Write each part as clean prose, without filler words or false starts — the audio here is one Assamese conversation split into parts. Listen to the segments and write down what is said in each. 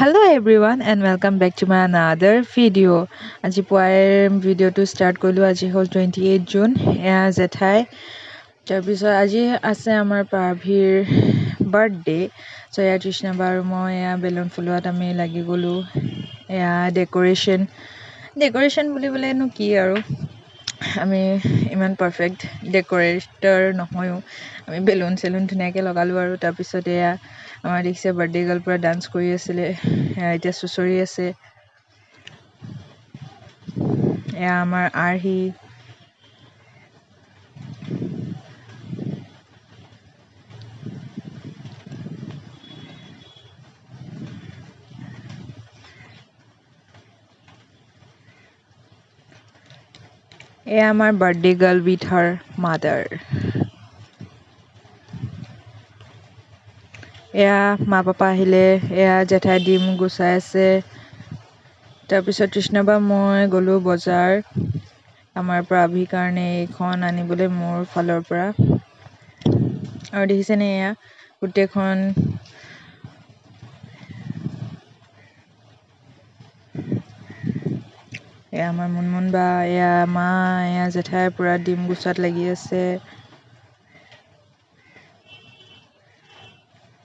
Hello everyone and welcome back to my another video. আজি পুৱাৰ ভিডিঅ'টো ষ্টাৰ্ট কৰিলোঁ। আজি হ'ল 28 জুন। এয়া জেঠাই তাৰপিছত আজি আছে আমাৰ প্ৰাভীৰ বাৰ্থডে। চ' এয়া তৃষ্ণাবা আৰু মই এয়া বেলুন ফুলোৱাত আমি লাগি গ'লোঁ। এয়া ডেক'ৰেশ্যন বুলিবলৈনো কি আৰু, আমি ইমান পাৰফেক্ট ডেক'ৰেটৰ নহয়ো। আমি বেলুন চেলুন ধুনীয়াকৈ লগালোঁ আৰু তাৰপিছত এয়া আমাৰ দেখিছে বাৰ্থডে গাৰ্ল পূৰা ডান্স কৰি আছিলে। এতিয়া চুঁচৰি আছে। এয়া আমাৰ আৰ্হি। এয়া আমাৰ birthday girl with her mother. এয়া মা পাপা আহিলে। এয়া জেঠাই ডিম গুচাই আছে। তাৰপিছত তৃষ্ণাবা মই গ'লোঁ বজাৰ আমাৰ প্ৰাভীৰ কাৰণে এইখন আনিবলৈ মোৰ ফালৰ পৰা। আৰু দেখিছেনে এয়া গোটেইখন এয়া আমাৰ মুনমুন বা, এয়া মা, এয়া জেঠাই পূৰা ডিম গুচোৱাত লাগি আছে।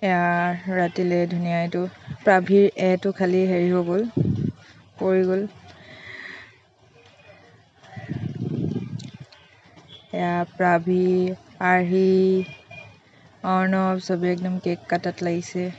এয়া ৰাতিলৈ ধুনীয়া এইটো প্ৰাভীৰ এটো খালি হেৰি হৈ গ'ল, পৰি গ'ল। এয়া প্ৰাভী, আৰ্হি, অৰ্ণৱ চবে একদম কেক কাটাত লাগিছে।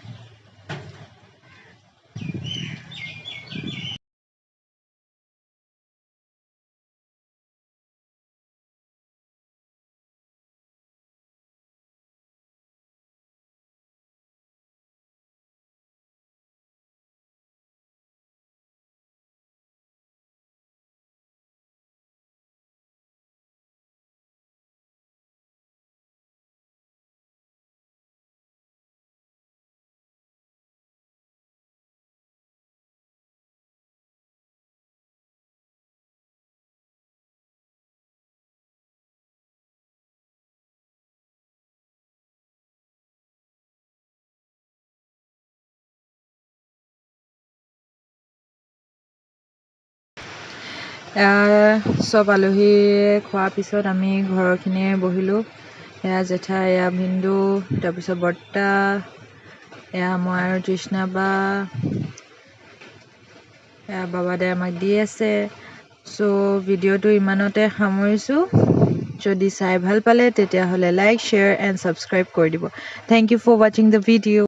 চব আলহী খোৱাৰ পিছত আমি ঘৰৰখিনিয়ে বহিলোঁ। এয়া জেঠাই, এয়া ভিন্দু, তাৰপিছত বৰ্তা, এয়া মই আৰু তৃষ্ণাবা, এয়া বাবাদাই আমাক দি আছে। চ' ভিডিঅ'টো ইমানতে সামৰিছোঁ। যদি চাই ভাল পালে তেতিয়াহ'লে লাইক, শ্বেয়াৰ এণ্ড ছাবস্ক্ৰাইব কৰি দিব। থেংক ইউ ফৰ ৱাচিং দ্য ভিডিঅ'।